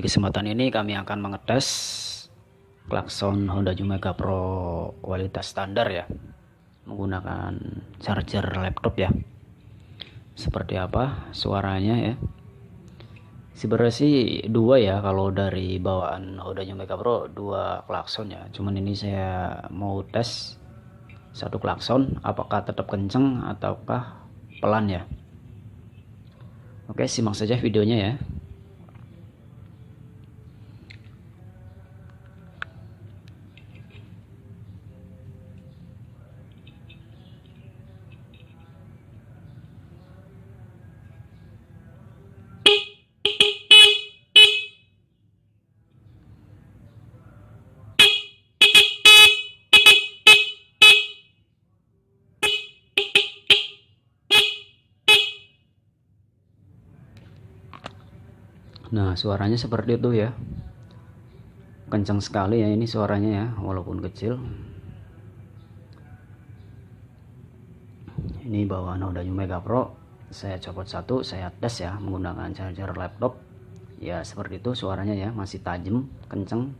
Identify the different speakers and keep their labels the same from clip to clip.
Speaker 1: Di kesempatan ini kami akan mengetes klakson Honda Jumega Pro kualitas standar ya, menggunakan charger laptop ya. Seperti apa suaranya ya? Sebenarnya sih dua ya, kalau dari bawaan Honda Jumega Pro dua klakson ya. Cuman ini saya mau tes satu klakson apakah tetap kenceng ataukah pelan ya. Oke, simak saja videonya ya. Nah, suaranya seperti itu ya. Kencang sekali ya ini suaranya ya, walaupun kecil. Ini bawaan Honda Jumega Pro. Saya copot satu, saya tes ya menggunakan charger laptop. Ya seperti itu suaranya ya, masih tajam, kenceng.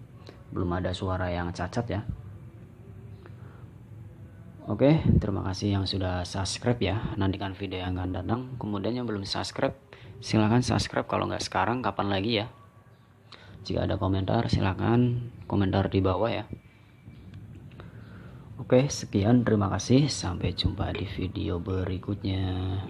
Speaker 1: Belum ada suara yang cacat ya. Oke, terima kasih yang sudah subscribe ya. Nantikan video yang akan datang. Kemudian yang belum subscribe, silahkan subscribe. Kalau nggak sekarang, kapan lagi ya? Jika ada komentar, silahkan komentar di bawah ya. Oke, sekian, terima kasih. Sampai jumpa di video berikutnya.